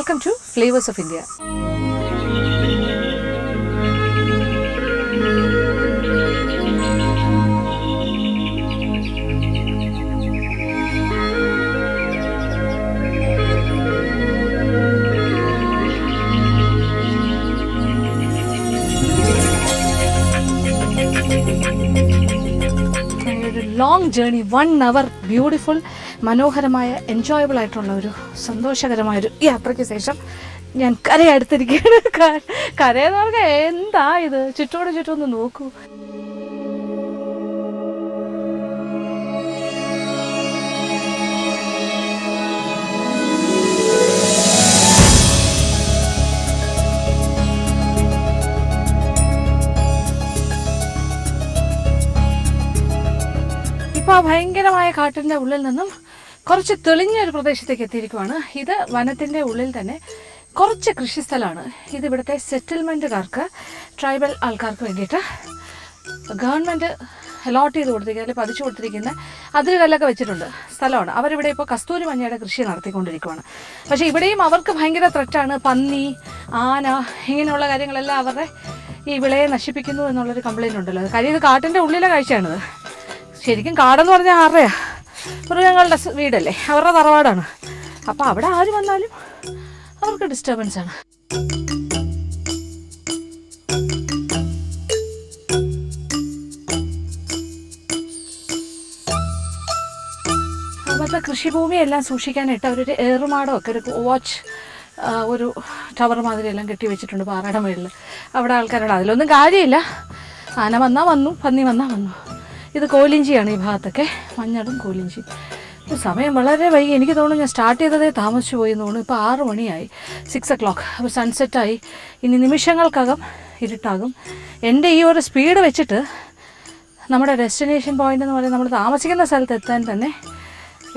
Welcome to Flavors of India. Long journey 1 hour beautiful മനോഹരമായ enjoyable ആയിട്ടുള്ള ഒരു സന്തോഷകരമായൊരു യാത്രയ്ക്ക് ശേഷം ഞാൻ കരയടുത്തിരിക്കുകയാണ്. കരയെന്ന് പറഞ്ഞാൽ എന്താ ഇത്, ചുറ്റോട് ചുറ്റൊന്ന് നോക്കൂ. ഇപ്പോൾ ആ ഭയങ്കരമായ കാട്ടിൻ്റെ ഉള്ളിൽ നിന്നും കുറച്ച് തെളിഞ്ഞ ഒരു പ്രദേശത്തേക്ക് എത്തിയിരിക്കുവാണ്. ഇത് വനത്തിൻ്റെ ഉള്ളിൽ തന്നെ കുറച്ച് കൃഷിസ്ഥലമാണ്. ഇത് ഇവിടുത്തെ സെറ്റിൽമെൻറ്റുകാർക്ക്, ട്രൈബൽ ആൾക്കാർക്ക് വേണ്ടിയിട്ട് ഗവൺമെൻറ് അലോട്ട് ചെയ്ത് കൊടുത്തിരിക്കുന്ന അല്ലെങ്കിൽ പതിച്ചു കൊടുത്തിരിക്കുന്ന അതിരുകല്ലൊക്കെ വെച്ചിട്ടുണ്ട് സ്ഥലമാണ്. അവരിവിടെ ഇപ്പോൾ കസ്തൂരി മഞ്ഞയുടെ കൃഷി നടത്തിക്കൊണ്ടിരിക്കുകയാണ്. പക്ഷേ ഇവിടെയും അവർക്ക് ഭയങ്കര ത്രെറ്റാണ്. പന്നി, ആന, ഇങ്ങനെയുള്ള കാര്യങ്ങളെല്ലാം അവരുടെ ഈ വിളയെ നശിപ്പിക്കുന്നു എന്നുള്ളൊരു കംപ്ലയിൻ്റ് ഉണ്ടല്ലോ. കാര്യം ഇത് കാട്ടിൻ്റെ ഉള്ളിലെ കാഴ്ചയാണിത്. ശരിക്കും കാടെന്ന് പറഞ്ഞാൽ ആരുടെയാ? മൃഗങ്ങളുടെ വീടല്ലേ, അവരുടെ തറവാടാണ്. അപ്പോൾ അവിടെ ആര് വന്നാലും അവർക്ക് ഡിസ്റ്റർബൻസ് ആണ്. അവിടുത്തെ കൃഷിഭൂമിയെല്ലാം സൂക്ഷിക്കാനായിട്ട് അവരൊരു ഏറുമാടമൊക്കെ ഒരു വാച്ച് ഒരു ടവർ മാതിരിയെല്ലാം കെട്ടി വെച്ചിട്ടുണ്ട് പാറയുടെ മുകളിൽ. അവിടെ ആൾക്കാരോട് അതിലൊന്നും കാര്യമില്ല. ആന വന്നാൽ വന്നു, പന്നി വന്നാൽ വന്നു. ഇത് കോലിഞ്ചിയാണ് ഈ ഭാഗത്തൊക്കെ, മഞ്ഞളും കോലിഞ്ചി. സമയം വളരെ വൈകി. എനിക്ക് തോന്നുന്നു ഞാൻ സ്റ്റാർട്ട് ചെയ്തതേ താമസിച്ചു പോയി എന്ന് തോന്നുന്നു. ഇപ്പോൾ 6 മണിയായി, 6 o'clock. അപ്പോൾ സൺസെറ്റായി. ഇനി നിമിഷങ്ങൾക്കകം ഇരുട്ടാകും. എൻ്റെ ഈ ഒരു സ്പീഡ് വെച്ചിട്ട് നമ്മുടെ ഡെസ്റ്റിനേഷൻ പോയിൻ്റ് എന്ന് പറയുന്നത് നമ്മൾ താമസിക്കുന്ന സ്ഥലത്ത് എത്താൻ തന്നെ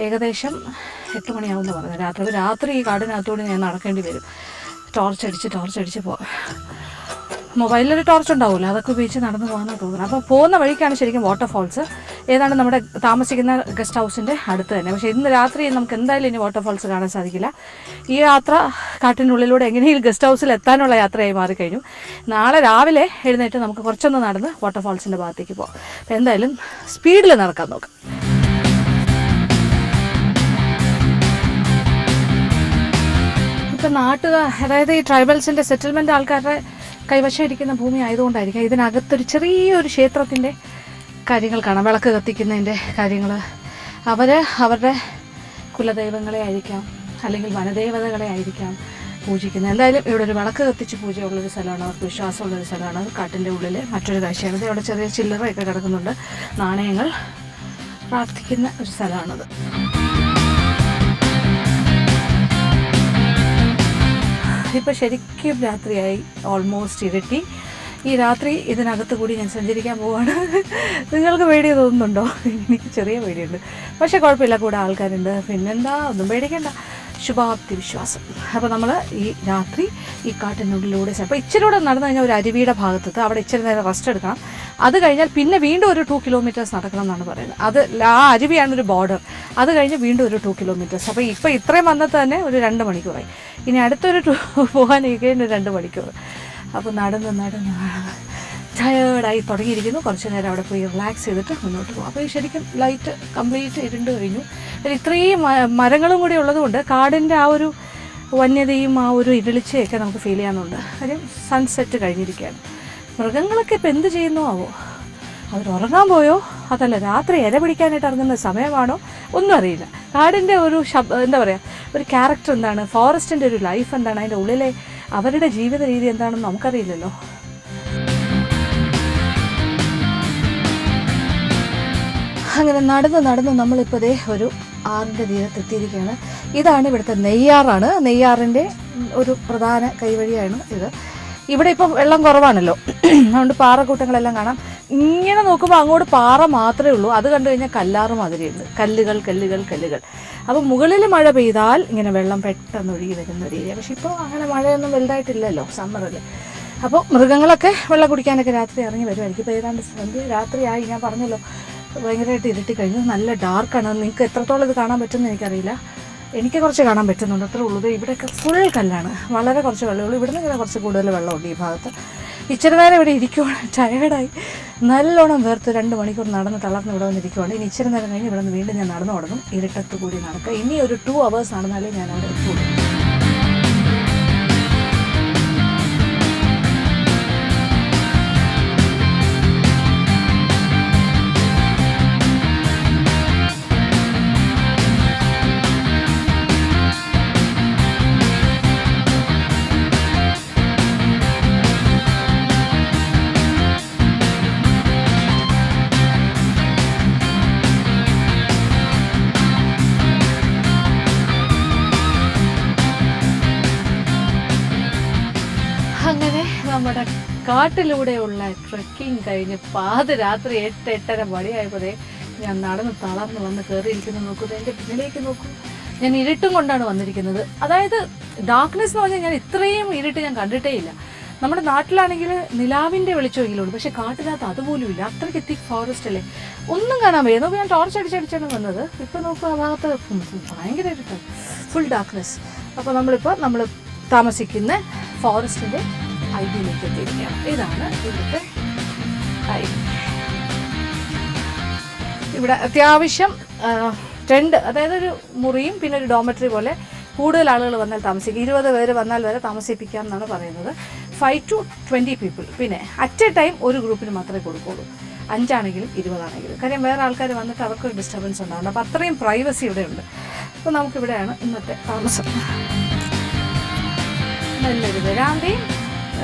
ഏകദേശം 8 മണിയാവുമെന്ന് പറഞ്ഞു. രാത്രി ഈ കാടിനകത്തോട് ഞാൻ നടക്കേണ്ടി വരും. ടോർച്ചടിച്ച് പോകാം. മൊബൈലിലൊരു ടോർച്ച് ഉണ്ടാവുമല്ലോ, അതൊക്കെ ഉപയോഗിച്ച് നടന്നു പോകാമെന്ന് തോന്നുന്നു. അപ്പോൾ പോകുന്ന വഴിക്കാണ് ശരിക്കും വാട്ടർഫോൾസ്. ഏതാണ്ട് നമ്മുടെ താമസിക്കുന്ന ഗസ്റ്റ് ഹൗസിൻ്റെ അടുത്ത് തന്നെ. പക്ഷേ ഇന്ന് രാത്രി നമുക്ക് എന്തായാലും ഇനി വാട്ടർഫോൾസ് കാണാൻ സാധിക്കില്ല. ഈ യാത്ര കാട്ടിനുള്ളിലൂടെ എങ്ങനെയും ഗസ്റ്റ് ഹൗസിൽ എത്താനുള്ള യാത്രയായി മാറിക്കഴിഞ്ഞു. നാളെ രാവിലെ എഴുന്നേറ്റ് നമുക്ക് കുറച്ചൊന്ന് നടന്ന് വാട്ടർഫോൾസിൻ്റെ ഭാഗത്തേക്ക് പോകാം. അപ്പോൾ എന്തായാലും സ്പീഡിൽ നടക്കാൻ നോക്കാം. ഇപ്പം അതായത് ഈ ട്രൈബൽസിൻ്റെ സെറ്റിൽമെൻറ്റ് ആൾക്കാരുടെ കൈവശം ഇരിക്കുന്ന ഭൂമി ആയതുകൊണ്ടായിരിക്കാം ഇതിനകത്തൊരു ചെറിയൊരു ക്ഷേത്രത്തിൻ്റെ കാര്യങ്ങൾ കാണാം. വിളക്ക് കത്തിക്കുന്നതിൻ്റെ കാര്യങ്ങൾ. അവരുടെ കുലദൈവങ്ങളെ ആയിരിക്കാം, അല്ലെങ്കിൽ വനദേവതകളെ ആയിരിക്കാം പൂജിക്കുന്നത്. എന്തായാലും ഇവിടെ ഒരു വിളക്ക് കത്തിച്ച് പൂജയുള്ളൊരു സ്ഥലമാണ്, അവർക്ക് വിശ്വാസമുള്ളൊരു സ്ഥലമാണ്. കാട്ടിൻ്റെ ഉള്ളിൽ മറ്റൊരു കാഴ്ചയാണ്. ഇവിടെ ചെറിയ ചില്ലറയൊക്കെ കിടക്കുന്നുണ്ട്, നാണയങ്ങൾ. പ്രാർത്ഥിക്കുന്ന ഒരു സ്ഥലമാണത്. ഇപ്പോൾ ശരിക്കും രാത്രിയായി, ഓൾമോസ്റ്റ് ഇരുട്ടി. ഈ രാത്രി ഇതിനകത്ത് കൂടി ഞാൻ സഞ്ചരിക്കാൻ പോവാണ്. നിങ്ങൾക്ക് പേടി തോന്നുന്നുണ്ടോ? എനിക്ക് ചെറിയ പേടിയുണ്ട്, പക്ഷേ കുഴപ്പമില്ല, കൂടെ ആൾക്കാരുണ്ട്. പിന്നെന്താ, ഒന്നും പേടിക്കണ്ട, ശുഭാപ്തി വിശ്വാസം. അപ്പോൾ നമ്മൾ ഈ രാത്രി ഈ കാട്ടിനുള്ളിലൂടെ അപ്പോൾ ഇച്ചിരി കൂടെ നടന്നു കഴിഞ്ഞാൽ ഒരു അരുവിയുടെ ഭാഗത്ത് അവിടെ ഇച്ചിരി നേരം റെസ്റ്റ് എടുക്കണം. അത് കഴിഞ്ഞാൽ പിന്നെ വീണ്ടും ഒരു 2 kilometers നടക്കണം എന്നാണ് പറയുന്നത്. അത് ആ അരുവിയാണ് ഒരു ബോർഡർ. അത് കഴിഞ്ഞ് വീണ്ടും ഒരു 2 kilometers. അപ്പോൾ ഇപ്പോൾ ഇത്രയും വന്നിട്ട് തന്നെ ഒരു 2 മണിക്കൂറായി. ഇനി അടുത്തൊരു പോകാൻ ഒരു 2 മണിക്കൂർ. അപ്പോൾ നടന്ന് ടയേർഡായി തുടങ്ങിയിരിക്കുന്നു. കുറച്ച് നേരം അവിടെ പോയി റിലാക്സ് ചെയ്തിട്ട് മുന്നോട്ട് പോകും. അപ്പോൾ ശരിക്കും ലൈറ്റ് കംപ്ലീറ്റ് ഇരുണ്ട് കഴിഞ്ഞു. പിന്നെ ഇത്രയും മരങ്ങളും കൂടി ഉള്ളതുകൊണ്ട് കാടിൻ്റെ ആ ഒരു വന്യതയും ആ ഒരു ഇരുളിച്ചയൊക്കെ നമുക്ക് ഫീൽ ചെയ്യാനുണ്ട്. കാര്യം സൺസെറ്റ് കഴിഞ്ഞിരിക്കുകയാണ്. മൃഗങ്ങളൊക്കെ ഇപ്പോൾ എന്ത് ചെയ്യുന്നു ആവോ? അവരുറങ്ങാൻ പോയോ, അതല്ല രാത്രി ഇര പിടിക്കാനായിട്ട് ഇറങ്ങുന്ന സമയമാണോ, ഒന്നും അറിയില്ല. കാടിൻ്റെ ഒരു എന്താ പറയുക, ഒരു ക്യാരക്ടർ എന്താണ്, ഫോറസ്റ്റിൻ്റെ ഒരു ലൈഫ് എന്താണ്, അതിൻ്റെ ഉള്ളിലെ അവരുടെ ജീവിത രീതി എന്താണെന്ന് നമുക്കറിയില്ലല്ലോ. അങ്ങനെ നടന്ന് നമ്മളിപ്പോൾ ദേ ഒരു ആറിൻ്റെ തീരത്തെത്തിയിരിക്കുകയാണ്. ഇതാണ് ഇവിടുത്തെ നെയ്യാറാണ്. നെയ്യാറിൻ്റെ ഒരു പ്രധാന കൈവഴിയാണ് ഇത്. ഇവിടെ ഇപ്പം വെള്ളം കുറവാണല്ലോ, അതുകൊണ്ട് പാറക്കൂട്ടങ്ങളെല്ലാം കാണാം. ഇങ്ങനെ നോക്കുമ്പോൾ അങ്ങോട്ട് പാറ മാത്രമേ ഉള്ളൂ. അത് കണ്ടു കഴിഞ്ഞാൽ കല്ലാറ് മാതിരിയുണ്ട്, കല്ലുകൾ. അപ്പോൾ മുകളിൽ മഴ പെയ്താൽ ഇങ്ങനെ വെള്ളം പെട്ടെന്ന് ഒഴുകി വരുന്ന ഒരു ഏരിയ. പക്ഷെ ഇപ്പോൾ അങ്ങനെ മഴയൊന്നും വലുതായിട്ടില്ലല്ലോ സമ്മറിൽ. അപ്പോൾ മൃഗങ്ങളൊക്കെ വെള്ളം കുടിക്കാനൊക്കെ രാത്രി ഇറങ്ങി വരുമായിരിക്കും. ഇപ്പോൾ ഏതാണ്ട് രാത്രിയായി, ഞാൻ പറഞ്ഞല്ലോ ഭയങ്കരമായിട്ട് ഇരുട്ടി കഴിഞ്ഞു. നല്ല ഡാർക്കാണ്. നിങ്ങൾക്ക് എത്രത്തോളം ഇത് കാണാൻ പറ്റുമെന്ന് എനിക്കറിയില്ല. എനിക്ക് കുറച്ച് കാണാൻ പറ്റുന്നുണ്ട്, അത്രേ ഉള്ളൂ. ഇവിടെയൊക്കെ ഫുൾ കല്ലാണ്, വളരെ കുറച്ച് വെള്ളമുള്ളൂ. ഇവിടുന്ന് ഇങ്ങനെ കുറച്ച് കൂടുതൽ വെള്ളമുണ്ട് ഈ ഭാഗത്ത്. ഇച്ചിരി നേരം ഇവിടെ ഇരിക്കുവാണ്, ടയേർഡായി, നല്ലോണം വേർത്ത് 2 മണിക്കൂർ നടന്ന് തളർന്ന് ഇവിടെ വന്നിരിക്കുവാണ്. ഇനി ഇച്ചിരി നേരം കഴിഞ്ഞ് ഇവിടെ നിന്ന് വീണ്ടും ഞാൻ നടന്നു തുടങ്ങും. ഇരുട്ടത്ത് കൂടി നടക്കുക. ഇനി ഒരു 2 hours നടന്നാലേ ഞാൻ അവിടെ എത്തുള്ളൂ. അങ്ങനെ നമ്മുടെ കാട്ടിലൂടെയുള്ള ട്രെക്കിങ് കഴിഞ്ഞ് പാതിരാത്രി 8-8:30 മണിയായപ്പോഴേ ഞാൻ നടന്ന് തളർന്ന് വന്ന് കയറിയിരിക്കുന്നു. നോക്കൂ, എൻ്റെ പിന്നിലേക്ക് നോക്കൂ. ഞാൻ ഇരുട്ടും കൊണ്ടാണ് വന്നിരിക്കുന്നത്. അതായത് ഡാർക്ക്നെസ് എന്ന് പറഞ്ഞാൽ ഞാൻ ഇത്രയും ഇരുട്ട് ഞാൻ കണ്ടിട്ടേ ഇല്ല. നമ്മുടെ നാട്ടിലാണെങ്കിൽ നിലാവിൻ്റെ വെളിച്ചമെങ്കിലുള്ളൂ, പക്ഷേ കാട്ടിനകത്ത് അതുപോലും ഇല്ല. അത്രയ്ക്ക് തിക്ക് ഫോറസ്റ്റ് അല്ലേ, ഒന്നും കാണാൻ വയ്യ. നോക്കൂ, ഞാൻ ടോർച്ച് അടിച്ചടിച്ചാണ് വന്നത്. ഇപ്പോൾ നോക്കൂ, ആ ഭാഗത്ത് ഭയങ്കര ഇരുട്ട്, ഫുൾ ഡാർക്ക്നെസ്. അപ്പോൾ നമ്മൾ താമസിക്കുന്ന ഫോറസ്റ്റിൻ്റെ ഐഡിയിലേക്ക് എത്തിയിരിക്കുകയാണ്. ഇതാണ് ഇവിടുത്തെ ഐഡി. ഇവിടെ അത്യാവശ്യം ടെൻറ്റ്, അതായത് ഒരു മുറിയും പിന്നെ ഒരു ഡോമെട്രി പോലെ കൂടുതൽ ആളുകൾ വന്നാൽ താമസിക്കും. 20 പേര് വന്നാൽ വരെ താമസിപ്പിക്കാം എന്നാണ് പറയുന്നത്. 5 to 20 people. പിന്നെ അറ്റ് എ ടൈം ഒരു ഗ്രൂപ്പിന് മാത്രമേ കൊടുക്കുള്ളൂ, 5 ആണെങ്കിലും 20 ആണെങ്കിലും. കാര്യം വേറെ ആൾക്കാർ വന്നിട്ട് അവർക്കൊരു ഡിസ്റ്റർബൻസ് ഉണ്ടാകുന്നുണ്ട്. അപ്പോൾ അത്രയും പ്രൈവസി ഇവിടെയുണ്ട്. അപ്പോൾ നമുക്കിവിടെയാണ് ഇന്നത്തെ താമസം. നല്ലൊരു വരാന്തയും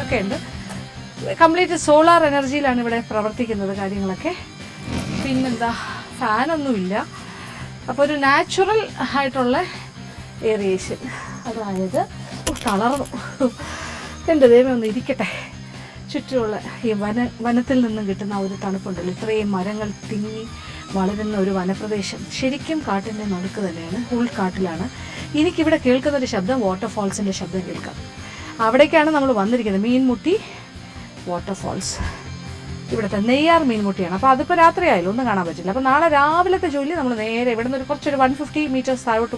ഒക്കെ ഉണ്ട്. കംപ്ലീറ്റ് സോളാർ എനർജിയിലാണ് ഇവിടെ പ്രവർത്തിക്കുന്നത് കാര്യങ്ങളൊക്കെ. പിന്നെന്താ, ഫാനൊന്നുമില്ല. അപ്പോൾ ഒരു നാച്ചുറൽ ആയിട്ടുള്ള ഏറിയേഷൻ. അതായത് തളർന്നു, എൻ്റെ ദൈവം ഒന്ന് ഇരിക്കട്ടെ. ചുറ്റുമുള്ള ഈ വനത്തിൽ നിന്നും കിട്ടുന്ന ഒരു തണുപ്പുണ്ടല്ലോ, ഇത്രയും മരങ്ങൾ തിങ്ങി വളരുന്ന ഒരു വനപ്രദേശം. ശരിക്കും കാട്ടിൻ്റെ നടുക്ക് തന്നെയാണ്, ഉൾക്കാട്ടിലാണ്. എനിക്കിവിടെ കേൾക്കുന്നൊരു ശബ്ദം വാട്ടർഫാൾസിൻ്റെ ശബ്ദം കേൾക്കാം. അവിടേക്കാണ് നമ്മൾ വന്നിരിക്കുന്നത്. മീൻമുട്ടി വാട്ടർഫാൾസ്, ഇവിടുത്തെ നെയ്യാർ മീൻമുട്ടിയാണ്. അപ്പോൾ അതിപ്പോൾ രാത്രിയായാലും ഒന്നും കാണാൻ പറ്റില്ല. അപ്പോൾ നാളെ രാവിലത്തെ ജോലി നമ്മൾ നേരെ ഇവിടെ നിന്ന് കുറച്ചൊരു 150 meters താഴോട്ട്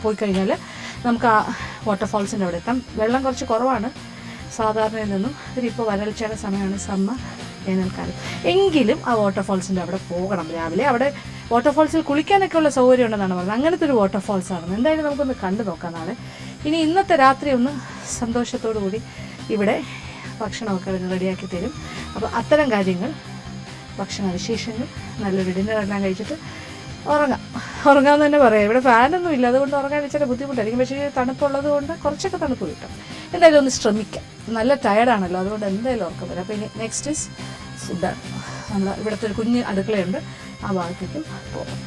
പോയി കഴിഞ്ഞാൽ നമുക്ക് ആ വാട്ടർഫാൾസിൻ്റെ അവിടെ എത്താം. വെള്ളം കുറച്ച് കുറവാണ് സാധാരണയിൽ നിന്നും. ഇതിപ്പോൾ വരൾച്ചയുടെ സമയമാണ്, സമ്മർ വേനൽക്കാലം. എങ്കിലും ആ വാട്ടർഫാൾസിൻ്റെ അവിടെ പോകണം രാവിലെ. അവിടെ വാട്ടർഫാൾസിൽ കുളിക്കാനൊക്കെ ഉള്ള സൗകര്യം ഉണ്ടെന്നാണ് പറഞ്ഞത്. അങ്ങനത്തെ ഒരു വാട്ടർഫാൾസാണ്. എന്തായാലും നമുക്കൊന്ന് കണ്ടു നോക്കാം നാളെ. ഇനി ഇന്നത്തെ രാത്രി ഒന്ന് സന്തോഷത്തോടു കൂടി ഇവിടെ ഭക്ഷണമൊക്കെ അവർ റെഡിയാക്കി തരും. അപ്പോൾ അത്തരം കാര്യങ്ങൾ, ഭക്ഷണ വിശേഷങ്ങൾ, നല്ലൊരു ഡിന്നറെല്ലാം കഴിച്ചിട്ട് ഉറങ്ങാമെന്ന് തന്നെ പറയാം. ഇവിടെ ഫാനൊന്നും ഇല്ല, അതുകൊണ്ട് ഉറങ്ങാൻ ഇച്ചിരി ബുദ്ധിമുട്ടായിരിക്കും. പക്ഷേ തണുപ്പുള്ളത് കൊണ്ട് കുറച്ചൊക്കെ തണുപ്പ് കിട്ടും. എന്തായാലും ഒന്ന് ശ്രമിക്കാം. നല്ല ടയർഡാണല്ലോ, അതുകൊണ്ട് എന്തായാലും ഉറക്കം വരാം. അപ്പോൾ ഇനി നെക്സ്റ്റ് ഈസ് ഫുഡാണ്. നമ്മൾ ഇവിടുത്തെ ഒരു കുഞ്ഞ് അടുക്കളയുണ്ട്, ആ ഭാഗത്തേക്കും പോകും.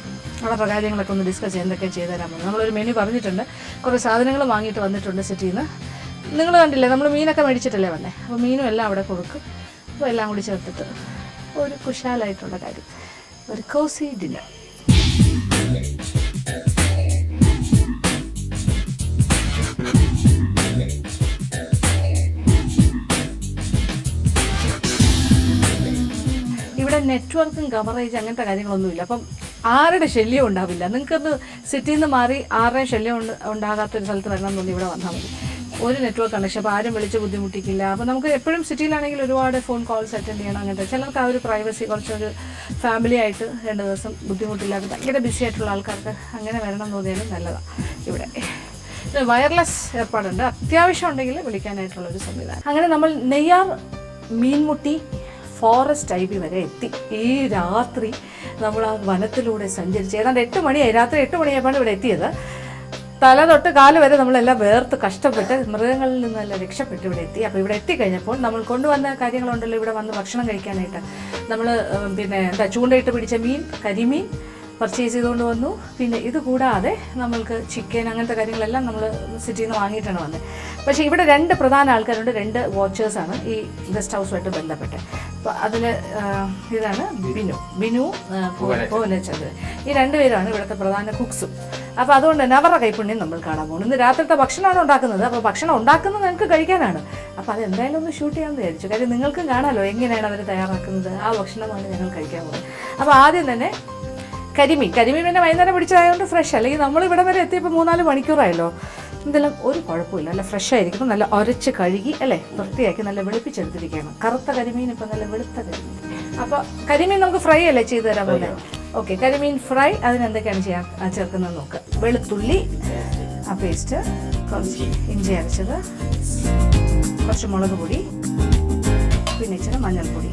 അവരുടെ കാര്യങ്ങളൊക്കെ ഒന്ന് ഡിസ്കസ് ചെയ്യാൻ എന്തൊക്കെ ചെയ്തു തരാൻ പോകും. നമ്മളൊരു മെനു പറഞ്ഞിട്ടുണ്ട്, കുറേ സാധനങ്ങൾ വാങ്ങിയിട്ട് വന്നിട്ടുണ്ട് സിറ്റിയിൽ നിന്ന്. നിങ്ങൾ കണ്ടില്ലേ, നമ്മൾ മീനൊക്കെ മേടിച്ചിട്ടല്ലേ വന്നേ. അപ്പോൾ മീനും എല്ലാം അവിടെ കൊടുക്കും. അപ്പോൾ എല്ലാം കൂടി ചേർത്തിട്ട് ഒരു കുശാലായിട്ടുള്ള കാര്യം, ഒരു കോസി ഡിന്നർ. ഇവിടെ നെറ്റ്വർക്കും കവറേജ് അങ്ങനത്തെ കാര്യങ്ങളൊന്നുമില്ല. അപ്പം ആരുടെ ശല്യം ഉണ്ടാവില്ല. നിങ്ങൾക്കൊന്ന് സിറ്റിയിൽ നിന്ന് മാറി ആരുടെയും ശല്യം ഉണ്ടാകാത്തൊരു സ്ഥലത്ത് വരണം എന്നുണ്ടെങ്കിൽ ഇവിടെ വന്നാൽ മതി. ഒരു നെറ്റ്വർക്ക് കണക്ഷൻ, അപ്പോൾ ആരും വിളിച്ച് ബുദ്ധിമുട്ടിക്കില്ല. അപ്പോൾ നമുക്ക് എപ്പോഴും സിറ്റിയിലാണെങ്കിൽ ഒരുപാട് ഫോൺ കോൾസ് അറ്റൻഡ് ചെയ്യണം. അങ്ങനത്തെ ചിലർക്ക് ആ ഒരു പ്രൈവസി, കുറച്ചൊരു ഫാമിലി ആയിട്ട് 2 ദിവസം ബുദ്ധിമുട്ടില്ലാതെ ഭയങ്കര ബിസി ആയിട്ടുള്ള ആൾക്കാർക്ക് അങ്ങനെ വരണം എന്ന് തോന്നിയാലും നല്ലതാണ്. ഇവിടെ വയർലെസ് ഏർപ്പാടുണ്ട്, അത്യാവശ്യം ഉണ്ടെങ്കിൽ വിളിക്കാനായിട്ടുള്ളൊരു സംവിധാനം. അങ്ങനെ നമ്മൾ നെയ്യാർ മീൻമുട്ടി ഫോറസ്റ്റ് ഐബി വരെ എത്തി. ഈ രാത്രി നമ്മൾ ആ വനത്തിലൂടെ സഞ്ചരിച്ച് ഏതാണ്ട് 8 മണിയായി. രാത്രി 8 മണിയായപ്പോഴാണ് ഇവിടെ എത്തിയത്. തല തൊട്ട് കാല് വരെ നമ്മളെല്ലാം വേർത്ത് കഷ്ടപ്പെട്ട് മൃഗങ്ങളിൽ നിന്നെല്ലാം രക്ഷപ്പെട്ട് ഇവിടെ എത്തി. അപ്പോൾ ഇവിടെ എത്തിക്കഴിഞ്ഞപ്പോൾ നമ്മൾ കൊണ്ടുവന്ന കാര്യങ്ങളുണ്ടല്ലോ, ഇവിടെ വന്ന് ഭക്ഷണം കഴിക്കാനായിട്ട് നമ്മൾ പിന്നെ ചൂണ്ടയിട്ട് പിടിച്ച മീൻ, കരിമീൻ പർച്ചേസ് ചെയ്തുകൊണ്ട് വന്നു. പിന്നെ ഇത് കൂടാതെ നമ്മൾക്ക് ചിക്കൻ, അങ്ങനത്തെ കാര്യങ്ങളെല്ലാം നമ്മൾ സിറ്റിയിൽ നിന്ന് വാങ്ങിയിട്ടാണ് വന്നത്. പക്ഷേ ഇവിടെ 2 പ്രധാന ആൾക്കാരുണ്ട്, 2 വാച്ചേഴ്സാണ് ഈ ഗസ്റ്റ് ഹൗസുമായിട്ട് ബന്ധപ്പെട്ട്. അപ്പോൾ അതിൽ ഇതാണ് ബിനു ഭുവനചന്ദ്രൻ. ഈ 2 പേരാണ് ഇവിടുത്തെ പ്രധാന കുക്സും. അപ്പോൾ അതുകൊണ്ട് തന്നെ അവരുടെ കൈപ്പുണ്യം നമ്മൾ കാണാൻ പോകുന്നു. ഇന്ന് രാത്രിത്തെ ഭക്ഷണമാണ് ഉണ്ടാക്കുന്നത്. അപ്പോൾ ഭക്ഷണം ഉണ്ടാക്കുന്നത് നിങ്ങൾക്ക് കഴിക്കാനാണ്. അപ്പോൾ അതെന്തായാലും ഒന്ന് ഷൂട്ട് ചെയ്യാമെന്ന് വിചാരിച്ചു. കാര്യം നിങ്ങൾക്കും കാണാമല്ലോ എങ്ങനെയാണ് അവർ തയ്യാറാക്കുന്നത്. ആ ഭക്ഷണമാണ് ഞങ്ങൾ കഴിക്കാൻ പോകുന്നത്. അപ്പോൾ ആദ്യം തന്നെ കരിമീൻ പിന്നെ വൈകുന്നേരം പിടിച്ചതായതുകൊണ്ട് ഫ്രഷ്, അല്ലെങ്കിൽ നമ്മൾ ഇവിടെ വരെ എത്തിയപ്പോൾ 3-4 മണിക്കൂറായല്ലോ. എന്തെല്ലാം ഒരു കുഴപ്പമില്ല, നല്ല ഫ്രഷ് ആയിരിക്കും. നല്ല ഉരച്ച് കഴുകി അല്ലേ വൃത്തിയാക്കി നല്ല വെളുപ്പിച്ചെടുത്തിരിക്കുകയാണ്. കറുത്ത കരിമീൻ ഇപ്പം നല്ല വെളുത്ത കരിമീൻ. അപ്പോൾ കരിമീൻ നമുക്ക് ഫ്രൈ അല്ലേ ചെയ്ത് തരാൻ പോലെ. ഓക്കെ, കരിമീൻ ഫ്രൈ അതിനെന്തൊക്കെയാണ് ചേർക്കുന്നത് നോക്കുക. വെളുത്തുള്ളി ആ പേസ്റ്റ്, കുറച്ച് ഇഞ്ചി അരച്ചത്, കുറച്ച് മുളക് പൊടി, പിന്നെ ഇച്ചിരി മഞ്ഞൾപ്പൊടി,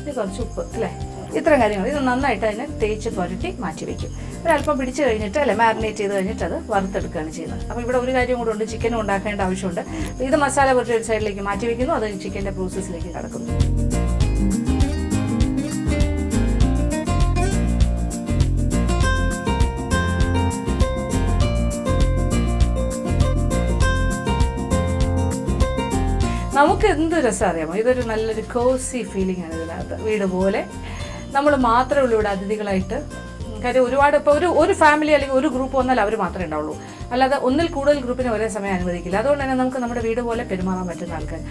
ഇത് കുറച്ച് ഉപ്പ് അല്ലേ, ഇത്രയും കാര്യങ്ങൾ. ഇത് നന്നായിട്ട് അതിനെ തേച്ച് പുരട്ടി മാറ്റി വയ്ക്കും. ഒരല്പം പിടിച്ച് കഴിഞ്ഞിട്ട് അല്ലേ മാരിനേറ്റ് ചെയ്ത് കഴിഞ്ഞിട്ട് അത് വറുത്തെടുക്കുകയാണ് ചെയ്യുന്നത്. അപ്പോൾ ഇവിടെ ഒരു കാര്യം കൂടെ ഉണ്ട്, ചിക്കനും ഉണ്ടാക്കേണ്ട ആവശ്യമുണ്ട്. ഇത് മസാല പുരട്ടി ഒരു സൈഡിലേക്ക് മാറ്റി വയ്ക്കുന്നു, അത് ചിക്കൻ്റെ പ്രോസസ്സിലേക്ക് കടക്കുന്നു. നമുക്ക് എന്ത് രസം അറിയാമോ, ഇതൊരു നല്ലൊരു കോസി ഫീലിംഗ് ആണ് ഇതിനകത്ത്. വീട് പോലെ നമ്മൾ മാത്രമേ ഉള്ളൂ ഇവിടെ അതിഥികളായിട്ട്. കാര്യം ഒരുപാട് ഇപ്പോൾ ഒരു ഫാമിലി അല്ലെങ്കിൽ ഒരു ഗ്രൂപ്പ് വന്നാൽ അവർ മാത്രമേ ഉണ്ടാവുള്ളൂ, അല്ലാതെ ഒന്നിൽ കൂടുതൽ ഗ്രൂപ്പിനെ ഒരേ സമയം അനുവദിക്കില്ല. അതുകൊണ്ട് തന്നെ നമുക്ക് നമ്മുടെ വീട് പോലെ പെരുമാറാൻ പറ്റുന്ന ആൾക്കാർ,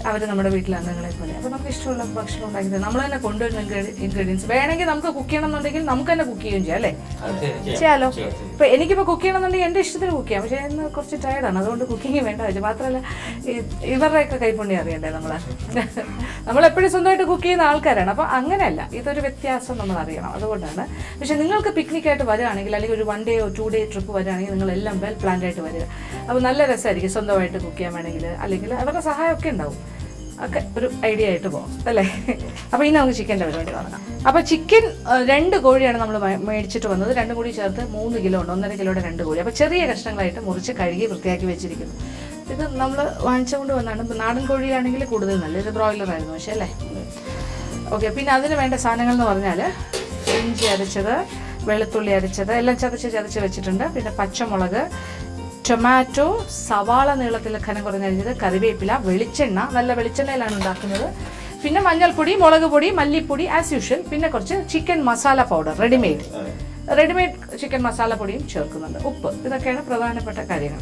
അവർ നമ്മുടെ വീട്ടിലെ അംഗങ്ങളെ പോലെ. അപ്പോൾ നമുക്ക് ഇഷ്ടമുള്ള ഭക്ഷണം ഉണ്ടാക്കി തരും. നമ്മൾ തന്നെ കൊണ്ടുവരുന്ന ഇൻഗ്രീഡിയൻസ് വേണമെങ്കിൽ നമുക്ക് കുക്ക് ചെയ്യണമെന്നുണ്ടെങ്കിൽ നമുക്ക് തന്നെ കുക്ക് ചെയ്യുകയും ചെയ്യാം അല്ലേ, ചെയ്യാലോ. ഇപ്പോൾ എനിക്കിപ്പോൾ കുക്ക് ചെയ്യണമെന്നുണ്ടെങ്കിൽ എൻ്റെ ഇഷ്ടത്തിന് കുക്ക് ചെയ്യാം. പക്ഷേ ഇന്ന് കുറച്ച് ടയർഡാണ്, അതുകൊണ്ട് കുക്കിങ് വേണ്ട വെച്ചു. മാത്രമല്ല ഇവരുടെയൊക്കെ കൈപ്പുണ്യം അറിയണ്ടേ നമ്മളെപ്പോഴും സ്വന്തമായിട്ട് കുക്ക് ചെയ്യുന്ന ആൾക്കാരാണ്. അപ്പോൾ അങ്ങനെയല്ല, ഇതൊരു വ്യത്യാസം നമ്മൾ അറിയണം. അതുകൊണ്ടാണ്. പക്ഷേ നിങ്ങൾക്ക് പിക്നിക്കായിട്ട് വരികയാണെങ്കിൽ അല്ലെങ്കിൽ ഒരു 1 day or 2 day ട്രിപ്പ് വരികയാണെങ്കിൽ നിങ്ങളെല്ലാം വെൽ പ്ലാൻഡ് ആയിട്ട് വരിക. അപ്പോൾ നല്ല രസമായിരിക്കും സ്വന്തമായിട്ട് കുക്ക് ചെയ്യാൻ വേണമെങ്കിൽ, അല്ലെങ്കിൽ അവരുടെ സഹായമൊക്കെ ഉണ്ടാവും. ഒക്കെ ഒരു ഐഡിയ ആയിട്ട് പോകും അല്ലേ. അപ്പോൾ ഇനി നമുക്ക് ചിക്കൻ്റെ പരിപാടി തുടങ്ങാം. അപ്പോൾ ചിക്കൻ 2 കോഴിയാണ് നമ്മൾ മേടിച്ചിട്ട് വന്നത്. 2 കൂടി ചേർത്ത് 3 കിലോ ഉണ്ട്, 1.5 കിലോയുടെ 2 കോഴി. അപ്പോൾ ചെറിയ കഷ്ണങ്ങളായിട്ട് മുറിച്ച് കഴുകി വൃത്തിയാക്കി വെച്ചിരിക്കുന്നു. ഇത് നമ്മൾ വാങ്ങിച്ചുകൊണ്ട് വന്നാണ്. നാടൻ കോഴിയാണെങ്കിൽ കൂടുതൽ നല്ല, ഇത് ബ്രോയിലർ ആയിരുന്നു പക്ഷേ അല്ലേ. ഓക്കെ, പിന്നെ അതിന് വേണ്ട സാധനങ്ങൾ എന്ന് പറഞ്ഞാൽ ഇഞ്ചി അരച്ചത്, വെളുത്തുള്ളി അരച്ചത് എല്ലാം ചതച്ച് വെച്ചിട്ടുണ്ട്. പിന്നെ പച്ചമുളക്, ടൊമാറ്റോ, സവാള നീളത്തിൽ ഘനം കുറഞ്ഞരിഞ്ഞത്, കറിവേപ്പില, വെളിച്ചെണ്ണ, നല്ല വെളിച്ചെണ്ണയിലാണ് ഉണ്ടാക്കുന്നത്. പിന്നെ മഞ്ഞൾപ്പൊടി, മുളക് പൊടി, മല്ലിപ്പൊടി ആസ് യൂഷ്വൽ. പിന്നെ കുറച്ച് chicken masala powder, readymade chicken masala പൊടിയും ചേർക്കുന്നുണ്ട്. ഉപ്പ്, ഇതൊക്കെയാണ് പ്രധാനപ്പെട്ട കാര്യങ്ങൾ.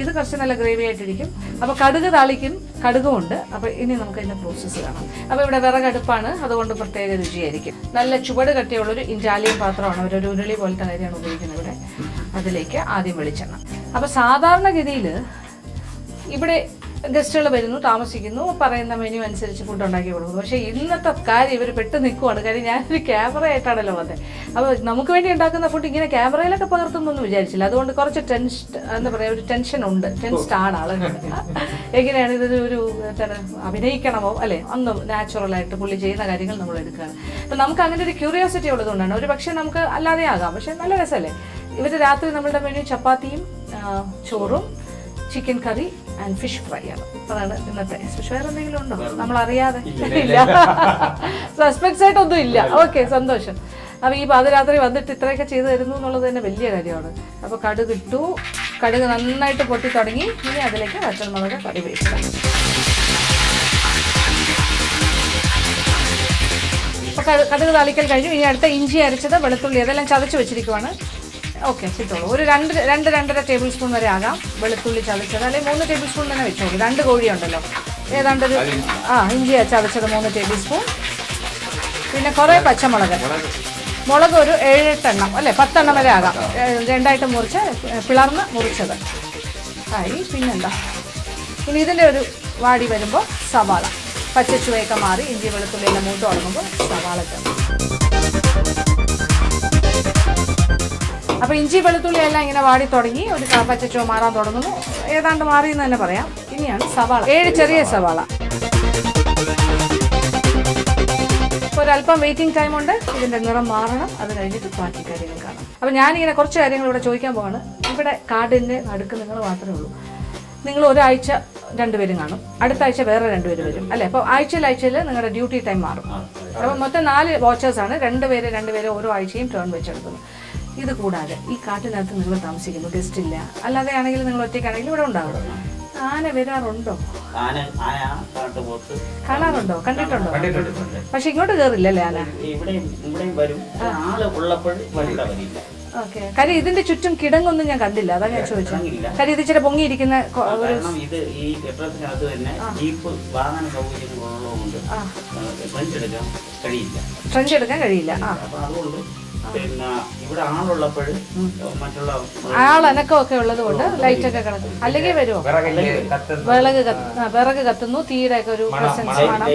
ഇത് കുറച്ച് നല്ല ഗ്രേവി ആയിട്ടിരിക്കും. അപ്പോൾ കടുക് താളിക്കും, കടുകും ഉണ്ട്. അപ്പോൾ ഇനി നമുക്ക് ഇതിൻ്റെ പ്രോസസ്സ് കാണാം. അപ്പോൾ ഇവിടെ വിറകടുപ്പാണ്, അതുകൊണ്ട് പ്രത്യേക രുചിയായിരിക്കും. നല്ല ചുവട് കട്ടിയുള്ളൊരു ഇൻഡാലിയൻ പാത്രമാണ്, അവരൊരു ഉരുളി പോലത്തെ കാര്യമാണ് ഉപയോഗിക്കുന്നത് ഇവിടെ. അതിലേക്ക് ആദ്യം വെളിച്ചെണ്ണ. അപ്പോൾ സാധാരണഗതിയിൽ ഇവിടെ ഗസ്റ്റുകൾ വരുന്നു, താമസിക്കുന്നു, പറയുന്ന മെനു അനുസരിച്ച് ഫുഡ് ഉണ്ടാക്കി കൊടുക്കുന്നു. പക്ഷേ ഇന്നത്തെ കാര്യം ഇവർ പെട്ട് നിൽക്കുവാണ്. കാര്യം ഞാനൊരു ക്യാമറ ആയിട്ടാണല്ലോ വന്നത്. അപ്പോൾ നമുക്ക് വേണ്ടി ഉണ്ടാക്കുന്ന ഫുഡ് ഇങ്ങനെ ക്യാമറയിലൊക്കെ പകർത്തുന്നൊന്നും വിചാരിച്ചില്ല. അതുകൊണ്ട് കുറച്ച് എന്താ പറയുക, ഒരു ടെൻഷൻ ഉണ്ട്, ടെൻസ്ഡ് ആണ് ആളുകൾ. എങ്ങനെയാണ് ഇതൊരു അഭിനയിക്കണമോ അല്ലേ, ഒന്ന് നാച്ചുറലായിട്ട് പുള്ളി ചെയ്യുന്ന കാര്യങ്ങൾ നമ്മൾ എടുക്കുകയാണ്. അപ്പം നമുക്ക് അങ്ങനെ ഒരു ക്യൂരിയോസിറ്റി ഉള്ളതുകൊണ്ടാണ്. ഒരു പക്ഷേ നമുക്ക് അല്ലാതെ ആകാം, പക്ഷേ നല്ല രസമല്ലേ. ഇവർ രാത്രി നമ്മളുടെ മെനു ചപ്പാത്തിയും ചോറും chicken curry and fish fry ആണ്. അതാണ് ഇന്നത്തെ. ഫിഷ് വേറെ എന്തെങ്കിലും ഉണ്ടോ നമ്മൾ അറിയാതെ? ഇല്ല, സസ്പെക്സ് ആയിട്ടൊന്നും ഇല്ല. ഓക്കെ, സന്തോഷം. അപ്പോൾ ഈ പാതിരാത്രി വന്നിട്ട് ഇത്രയൊക്കെ ചെയ്തു തരുന്നു എന്നുള്ളത് തന്നെ വലിയ കാര്യമാണ്. അപ്പോൾ കടുക് ഇട്ടു, കടുക് നന്നായിട്ട് പൊട്ടി തുടങ്ങി. ഇനി അതിലേക്ക് വറ്റൽമുളക് കറിവേപ്പില. അപ്പോൾ കടുക് താളിക്കൽ കഴിഞ്ഞു. ഇനി അടുത്ത ഇഞ്ചി അരച്ചത്, വെളുത്തുള്ളി അതെല്ലാം ചതച്ച് വെച്ചിരിക്കുവാണ്. ഓക്കെ, ചിത്തോളൂ. ഒരു 2-2.5 ടേബിൾ സ്പൂൺ വരെ ആകാം വെളുത്തുള്ളി ചതച്ചത്, അല്ലെങ്കിൽ 3 ടേബിൾ സ്പൂൺ തന്നെ വെച്ചോളൂ. 2 കോഴിയുണ്ടല്ലോ, ഏതാണ്ടൊരു ഇഞ്ചി ചതച്ചത് 3 ടേബിൾ സ്പൂൺ. പിന്നെ കുറേ പച്ചമുളക്, മുളക് ഒരു 7-8 എണ്ണം അല്ലേ, 10 എണ്ണം വരെ ആകാം. 2ആയിട്ട് മുറിച്ച് പിളർന്ന് മുറിച്ചത് ആയി. പിന്നെന്താ, ഇനി ഇതിൻ്റെ ഒരു വാടി വരുമ്പോൾ സവാള, പച്ചച്ചുവയൊക്കെ മാറി ഇഞ്ചി വെളുത്തുള്ളി എല്ലാം മൂത്ത് തുടങ്ങുമ്പോൾ സവാള ചേർക്കും. അപ്പോൾ ഇഞ്ചി വെളുത്തുള്ളി എല്ലാം ഇങ്ങനെ വാടി തുടങ്ങി, ഒരു പച്ചച്ചുവ മാറാൻ തുടങ്ങുന്നു, ഏതാണ്ട് മാറി എന്ന് തന്നെ പറയാം. ഇനിയാണ് സവാള, 7 ചെറിയ സവാള. ഒരല്പം വെയിറ്റിംഗ് ടൈം ഉണ്ട്, ഇതിൻ്റെ നിറം മാറണം. അത് കഴിഞ്ഞിട്ട് ബാക്കി കാര്യങ്ങൾ കാണാം. അപ്പോൾ ഞാനിങ്ങനെ കുറച്ച് കാര്യങ്ങൾ ഇവിടെ ചോദിക്കാൻ പോവാണ്. ഇവിടെ കാർഡിൻ്റെ നടുക്ക് നിങ്ങൾ മാത്രമേ ഉള്ളൂ. നിങ്ങൾ ഒരാഴ്ച 2 പേരും കാണും, അടുത്ത ആഴ്ച വേറെ 2 പേര് വരും അല്ലേ. അപ്പോൾ ആഴ്ചയിൽ നിങ്ങളുടെ ഡ്യൂട്ടി ടൈം മാറും. അപ്പോൾ മൊത്തം 4 വാച്ചേഴ്സാണ്, 2 പേര് ഓരോ ആഴ്ചയും ടേൺ വെച്ചെടുക്കുന്നു. ഇത് കൂടാതെ ഈ കാട്ടിനകത്ത് നിങ്ങൾ താമസിക്കുന്നു, ഗസ്റ്റ് ഇല്ല, അല്ലാതെ ആണെങ്കിൽ നിങ്ങൾ ഒറ്റയ്ക്കാണെങ്കിൽ ഇവിടെ ഉണ്ടാവും. ആന വരാറുണ്ടോ? കാണാറുണ്ടോ? കണ്ടിട്ടുണ്ടോ? പക്ഷെ ഇങ്ങോട്ട് കയറില്ലല്ലേ ആന? ഓക്കെ. കാര്യം ഇതിന്റെ ചുറ്റും കിടങ്ങൊന്നും ഞാൻ കണ്ടില്ല, അതാ ഞാൻ ചോദിച്ചത്. കാര്യം ഇത് ഇച്ചിരി പൊങ്ങിയിരിക്കുന്ന ട്രെഞ്ച് എടുക്കാൻ കഴിയില്ല. പിന്നെ ഇവിടെ ആളുള്ളപ്പോഴും മറ്റുള്ള ആളനക്കമൊക്കെ ഉള്ളത് കൊണ്ട് ലൈറ്റൊക്കെ കിടക്കും. അല്ലെങ്കിൽ വരുമോ? വിറക് കത്തുന്നു, തീയുടെ ഒക്കെ ഒരു പ്രസൻസ് വേണം.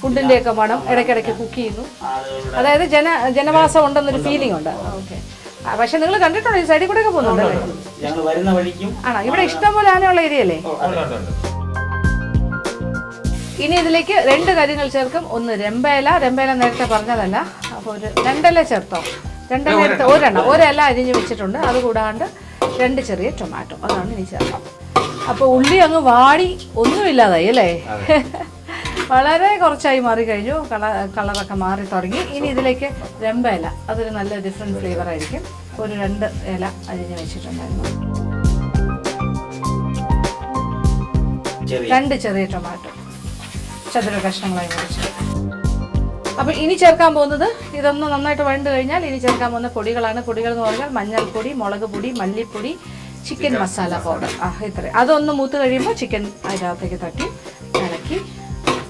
ഫുഡിന്റെ ഒക്കെ മണം ഇടയ്ക്കിടയ്ക്ക് കുക്ക് ചെയ്യുന്നു. അതായത് ജനവാസം ഉണ്ടെന്നൊരു ഫീലിംഗ് ഉണ്ട്. ഓക്കെ. പക്ഷെ നിങ്ങൾ കണ്ടിട്ടുണ്ടോ ഈ സൈഡിൽ കൂടെ ഒക്കെ പോകുന്നുണ്ടല്ലേ? ആണോ? ഇവിടെ ഇഷ്ടംപോലെ ആനയുള്ള ഏരിയ അല്ലേ? ഇനി ഇതിലേക്ക് 2 കാര്യങ്ങൾ ചേർക്കും. ഒന്ന് രമ്പയില നേരത്തെ പറഞ്ഞതല്ല, അപ്പോൾ ഒരു 2 ഇല ചേർത്തോ. 2 നേരത്തെ ഒരില അരിഞ്ഞ് വെച്ചിട്ടുണ്ട്. അതുകൂടാണ്ട് 2 ചെറിയ ടൊമാറ്റോ, അതാണ് ഇനി ചേർക്കാം. അപ്പോൾ ഉള്ളി അങ്ങ് വാടി ഒന്നുമില്ലാതായി അല്ലേ? വളരെ കുറച്ചായി മാറിക്കഴിഞ്ഞു, കളറൊക്കെ മാറി തുടങ്ങി. ഇനി ഇതിലേക്ക് രമ്പയില, അതൊരു നല്ല ഡിഫറെൻറ്റ് ഫ്ലേവർ ആയിരിക്കും. ഒരു 2 ഇല അരിഞ്ഞ് വെച്ചിട്ടുണ്ടായിരുന്നു. 2 ചെറിയ ടൊമാറ്റോ ചതുര കഷ്ണങ്ങളായി മുറിച്ചത്. അപ്പോൾ ഇനി ചേർക്കാൻ പോകുന്നത്, ഇതൊന്ന് നന്നായിട്ട് വഴണ്ട് കഴിഞ്ഞാൽ ഇനി ചേർക്കാൻ പോകുന്ന പൊടികളാണ്. പൊടികൾ എന്ന് പറഞ്ഞാൽ മഞ്ഞൾപ്പൊടി, മുളക് പൊടി, മല്ലിപ്പൊടി, ചിക്കൻ മസാല പൗഡർ. ഇത്രയും. അതൊന്ന് മൂത്ത് കഴിയുമ്പോൾ ചിക്കൻ അതിനകത്തേക്ക് ഇളക്കി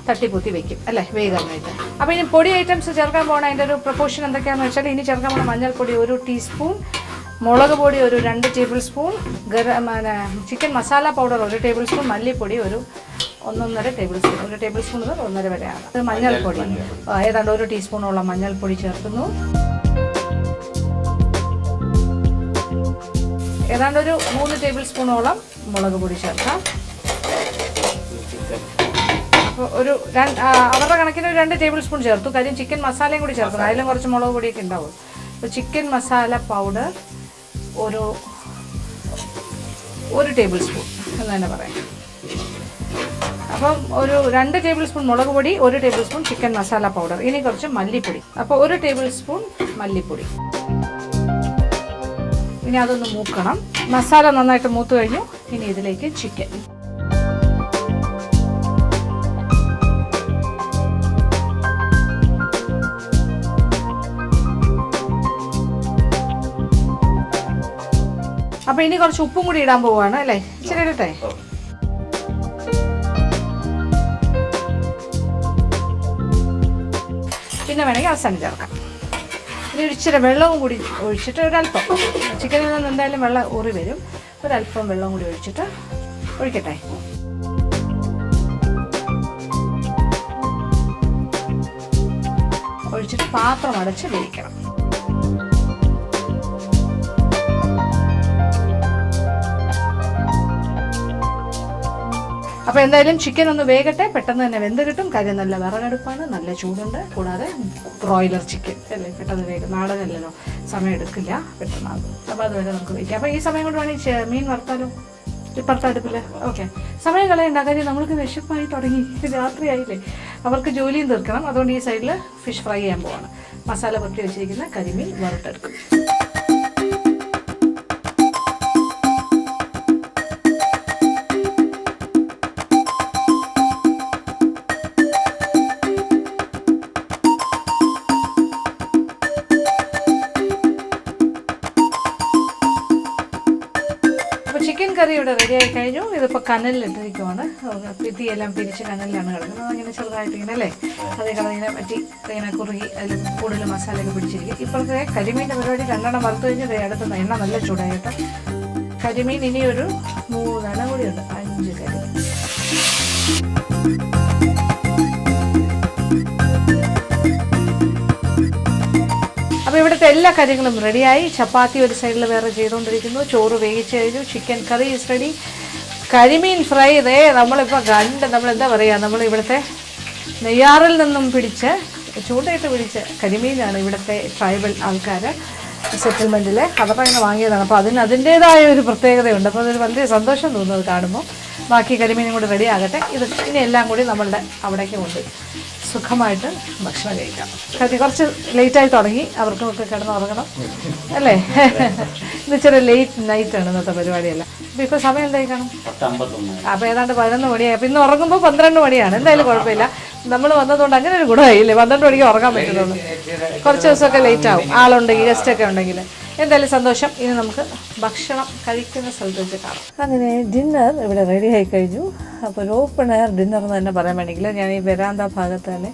തട്ടിപ്പൊത്തി വെക്കും അല്ലേ, വേഗമായിട്ട്. അപ്പോൾ ഇനി പൊടി ഐറ്റംസ് ചേർക്കാൻ പോകണം. അതിൻ്റെ ഒരു പ്രൊപ്പോർഷൻ എന്തൊക്കെയാണെന്ന് വെച്ചാൽ, ഇനി ചേർക്കാൻ പോകുന്ന മഞ്ഞൾപ്പൊടി 1 ടീസ്പൂൺ, മുളക് പൊടി ഒരു 2 table spoon, chicken masala powder 1 table spoon, മല്ലിപ്പൊടി ഒരു 1.5 ടേബിൾ സ്പൂൺ, 1 ടേബിൾ സ്പൂൺ മുതൽ 1.5 വരെയാണ്. അത് മഞ്ഞൾപ്പൊടി ഏതാണ്ട് 1 ടീസ്പൂണോളം മഞ്ഞൾപ്പൊടി ചേർക്കുന്നു. ഏതാണ്ട് ഒരു 3 ടേബിൾ സ്പൂണോളം മുളക് പൊടി ചേർക്കാം. അപ്പോൾ ഒരു അവരുടെ കണക്കിന് ഒരു 2 ടേബിൾ സ്പൂൺ ചേർത്തു. കാര്യം ചിക്കൻ മസാലയും കൂടി ചേർക്കുന്നു, അതിലും കുറച്ച് മുളക് പൊടിയൊക്കെ ഉണ്ടാവും. അപ്പോൾ ചിക്കൻ മസാല പൗഡർ ഒരു ടേബിൾ സ്പൂൺ എന്ന് തന്നെ പറയാം. അപ്പം ഒരു 2 ടേബിൾ സ്പൂൺ മുളക് പൊടി, 1 table spoon chicken masala powder. ഇനി കുറച്ച് മല്ലിപ്പൊടി. അപ്പോൾ 1 ടേബിൾ സ്പൂൺ മല്ലിപ്പൊടി. ഇനി അതൊന്ന് മൂക്കണം. മസാല നന്നായിട്ട് മൂത്ത് കഴിഞ്ഞു. ഇനി ഇതിലേക്ക് ചിക്കൻ. അപ്പോൾ ഇനി കുറച്ച് ഉപ്പും കൂടി ഇടാൻ പോവുകയാണ് അല്ലേ? ഇച്ചിരി ഇടട്ടെ? പിന്നെ വേണമെങ്കിൽ അവസാനം ചേർക്കാം. ഇനി ഇച്ചിരി വെള്ളവും കൂടി ഒഴിച്ചിട്ട് ഒരല്പം, ചിക്കനിൽ നിന്ന് എന്തായാലും വെള്ളം ഊറി വരും, ഒരല്പം വെള്ളവും കൂടി ഒഴിച്ചിട്ട് ഒഴിക്കട്ടെ. ഒഴിച്ചിട്ട് പാത്രം അടച്ച് വേവിക്കണം. അപ്പോൾ എന്തായാലും ചിക്കൻ ഒന്ന് വേഗട്ടെ, പെട്ടെന്ന് തന്നെ വെന്ത് കിട്ടും. കാര്യം നല്ല വിറകടുപ്പാണ്, നല്ല ചൂടുണ്ട്. കൂടാതെ ബ്രോയിലർ ചിക്കൻ അല്ലേ, പെട്ടെന്ന് വേഗം, നാടനല്ലല്ലോ, സമയം എടുക്കില്ല, പെട്ടെന്നാകും. അപ്പോൾ അതുവരെ നമുക്ക് വയ്ക്കാം. അപ്പോൾ ഈ സമയം കൊണ്ട് വേണമെങ്കിൽ മീൻ വറുത്താലോ, ഇപ്പുറത്തെ അടുപ്പിൽ. ഓക്കെ, സമയം കളയണ്ട. കാര്യം നമ്മൾക്ക് വിശപ്പായി തുടങ്ങി, രാത്രിയായില്ലേ, അവർക്ക് ജോലിയും തീർക്കണം. അതുകൊണ്ട് ഈ സൈഡിൽ ഫിഷ് ഫ്രൈ ചെയ്യാൻ പോവാണ്. മസാല പൊട്ടി വെച്ചിരിക്കുന്ന കരിമീൻ വറുത്തെടുക്കും. ചിക്കൻ കറി ഇവിടെ റെഡി ആയി കഴിഞ്ഞു. ഇതിപ്പോൾ കനലിലിട്ടിരിക്കുവാണ്. പിത്തിയെല്ലാം പിരിച്ച് കനലിലാണ് കിടക്കുന്നത്. അങ്ങനെ ചെറുതായിട്ട് ഇങ്ങനെ അല്ലേ, അതേ കളറിങ്ങനെ പറ്റി ഇങ്ങനെ കുറുകി അതിൽ കൂടുതൽ മസാലയൊക്കെ പിടിച്ചിരിക്കും. ഇപ്പോഴത്തെ കരിമീൻ്റെ പരിപാടി 2 എണ്ണം വറുത്ത് കഴിഞ്ഞ് അടുത്തുനിന്ന് എണ്ണ നല്ല ചൂടായി കേട്ടോ. കരിമീൻ ഇനി ഒരു 3 എണ്ണം കൂടിയുണ്ട്, 5 കരിമീൻ. അപ്പോൾ ഇവിടുത്തെ എല്ലാ കാര്യങ്ങളും റെഡിയായി. ചപ്പാത്തി ഒരു സൈഡിൽ വേറെ ചെയ്തുകൊണ്ടിരിക്കുന്നു. ചോറ് വേവിച്ച് കഴിഞ്ഞു. Chicken curry is ready. കരിമീൻ ഫ്രൈ ഇതേ നമ്മളിപ്പോൾ നമ്മളെന്താ പറയുക, നമ്മൾ ഇവിടുത്തെ നെയ്യാറിൽ നിന്നും പിടിച്ച് ചൂണ്ടയിട്ട് പിടിച്ച് കരിമീനാണ് ഇവിടുത്തെ ട്രൈബൽ ആൾക്കാർ സെറ്റിൽമെൻറ്റിൽ അവരുടെ അങ്ങനെ വാങ്ങിയതാണ്. അപ്പോൾ അതിൻ്റേതായ ഒരു പ്രത്യേകതയുണ്ട്. അപ്പോൾ അതൊരു വലിയ സന്തോഷം തോന്നുന്നത് കാണുമ്പോൾ. ബാക്കി കരിമീനും കൂടി റെഡി ആകട്ടെ. ഇനി എല്ലാം കൂടി നമ്മളുടെ അവിടേക്ക് കൊണ്ട് സുഖമായിട്ട് ഭക്ഷണം കഴിക്കാം. കാര്യം കുറച്ച് ലേറ്റായി തുടങ്ങി, അവർക്കുമൊക്കെ കിടന്ന് ഉറങ്ങണം അല്ലേ. ഇത് ഇച്ചിരി ലേറ്റ് നൈറ്റാണ് ഇന്നത്തെ പരിപാടിയല്ല. അപ്പോൾ ഇപ്പോൾ സമയം എന്തായി കാണും? അപ്പോൾ ഏതാണ്ട് 11 മണിയായി. അപ്പോൾ ഇന്ന് ഉറങ്ങുമ്പോൾ 12 മണിയാണ്. എന്തായാലും കുഴപ്പമില്ല, നമ്മൾ വന്നതുകൊണ്ട് അങ്ങനെ ഒരു ഗുണമായില്ലേ, 12 മണിക്ക് ഉറങ്ങാൻ പറ്റുന്നുള്ളൂ. കുറച്ച് ദിവസമൊക്കെ ലേറ്റ് ആവും, ആളുണ്ടെങ്കിൽ ഗസ്റ്റൊക്കെ ഉണ്ടെങ്കിൽ. എന്തായാലും സന്തോഷം. ഇനി നമുക്ക് ഭക്ഷണം കഴിക്കുന്ന സ്ഥലത്ത് വെച്ച് കാണാം. അങ്ങനെ ഡിന്നർ ഇവിടെ റെഡി ആയി കഴിഞ്ഞു. അപ്പോൾ ഒരു ഓപ്പൺ എയർ ഡിന്നർ എന്ന് തന്നെ പറയാൻ വേണമെങ്കിൽ ഞാൻ ഈ വരാന്ത ഭാഗത്ത് തന്നെ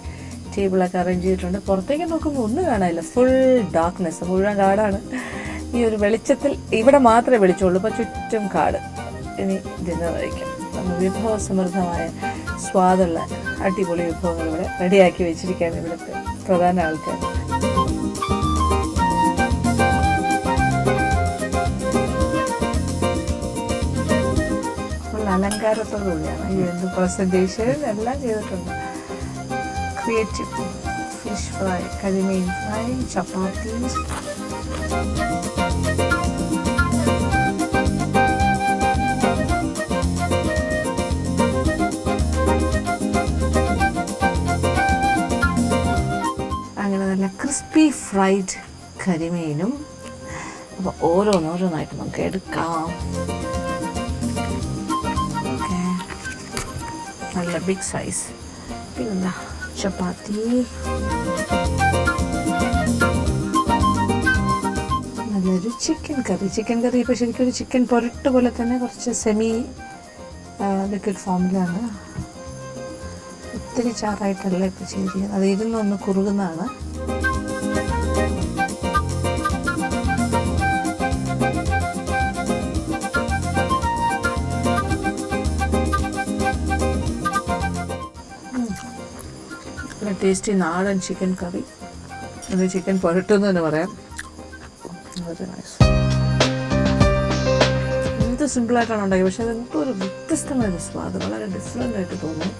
ടേബിളൊക്കെ അറേഞ്ച് ചെയ്തിട്ടുണ്ട്. പുറത്തേക്ക് നോക്കുമ്പോൾ ഒന്നും കാണാനില്ല, ഫുൾ ഡാർക്ക്നെസ്, മുഴുവൻ കാടാണ്. ഈ ഒരു വെളിച്ചത്തിൽ ഇവിടെ മാത്രമേ വെളിച്ചമുള്ളൂ, ഇപ്പോൾ ചുറ്റും കാട്. ഇനി ഡിന്നർ കഴിക്കാം. വിഭവസമൃദ്ധമായ സ്വാദുള്ള അടിപൊളി വിഭവങ്ങൾ ഇവിടെ റെഡിയാക്കി വെച്ചിരിക്കുകയാണ് ഇവിടുത്തെ പ്രധാന ആൾക്കാർ. അലങ്കാരത്തോടുകൂടിയാണ് ഈ എന്ത് പ്രസൻറ്റേഷൻ എല്ലാം ചെയ്തിട്ടുണ്ട്. ക്രിയേറ്റീവ് ഫിഷ് ഫ്രൈ, കരിമീൻ ഫ്രൈ, ചപ്പാത്തി, അങ്ങനെ നല്ല ക്രിസ്പി ഫ്രൈഡ് കരിമീനും. അപ്പോൾ ഓരോന്നോരോന്നായിട്ട് നമുക്ക് എടുക്കാം. നല്ല ബിഗ് സൈസ്. പിന്നെ ചപ്പാത്തി, നല്ലൊരു ചിക്കൻ കറി. ചിക്കൻ കറി ഇപ്പോൾ ശരിക്കും ഒരു ചിക്കൻ പൊരട്ട് പോലെ തന്നെ, കുറച്ച് സെമി ലിക്വിഡ് ഫോമിലാണ്. ഒത്തിരി ചാറായിട്ടല്ല ഇപ്പോൾ ചെയ്തിരിക്കുന്നത്, അത് ഇരുന്നൊന്ന് കുറുകുന്നതാണ്. ടേസ്റ്റി നാടൻ ചിക്കൻ കറി, അത് ചിക്കൻ പൊരട്ടെന്ന് തന്നെ പറയാം. വളരെ നൈസ്. എന്ത് സിമ്പിളായിട്ടാണ് ഉണ്ടാക്കിയത്, പക്ഷെ അതെന്തോ ഒരു വ്യത്യസ്തമായൊരു സ്വാദ്, വളരെ ഡിഫറെൻ്റ് ആയിട്ട് തോന്നും.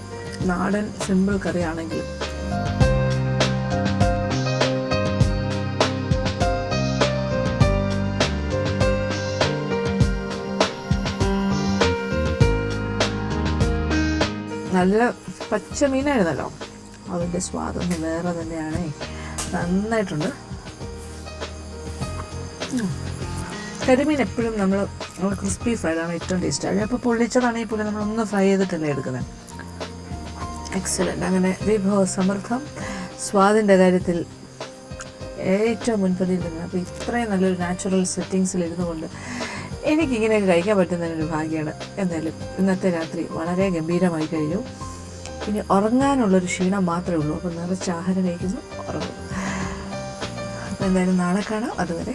നാടൻ സിമ്പിൾ കറി ആണെങ്കിൽ. നല്ല പച്ച മീനായിരുന്നല്ലോ, അതിൻ്റെ സ്വാദൊന്ന് വേറെ തന്നെയാണ്. നന്നായിട്ടുണ്ട്. കരിമീൻ എപ്പോഴും നമ്മൾ ക്രിസ്പി ഫ്രൈഡാണ് ഏറ്റവും ടേസ്റ്റ്. അപ്പോൾ പൊള്ളിച്ചതാണെങ്കിൽ പോലും നമ്മളൊന്ന് ഫ്രൈ ചെയ്തിട്ടല്ലേ എടുക്കുന്നത്. എക്സലൻ്റ്. അങ്ങനെ വിഭവസമൃദ്ധം, സ്വാദിൻ്റെ കാര്യത്തിൽ ഏറ്റവും മുൻപന്തിയിൽ നിന്ന്. അപ്പോൾ ഇത്രയും നല്ലൊരു നാച്ചുറൽ സെറ്റിങ്സിലിരുന്നു കൊണ്ട് എനിക്കിങ്ങനെയൊക്കെ കഴിക്കാൻ പറ്റുന്നതിനൊരു ഭാഗ്യമാണ്. എന്നാലും ഇന്നത്തെ രാത്രി വളരെ ഗംഭീരമായി കഴിഞ്ഞു. ഇനി ഉറങ്ങാനുള്ളൊരു ക്ഷീണം മാത്രമേ ഉള്ളൂ. അപ്പോൾ നിറച്ച് ആഹാരം കഴിക്കുന്നു, ഉറങ്ങും. അപ്പോൾ എന്തായാലും നാളെ കാണാം. അതുവരെ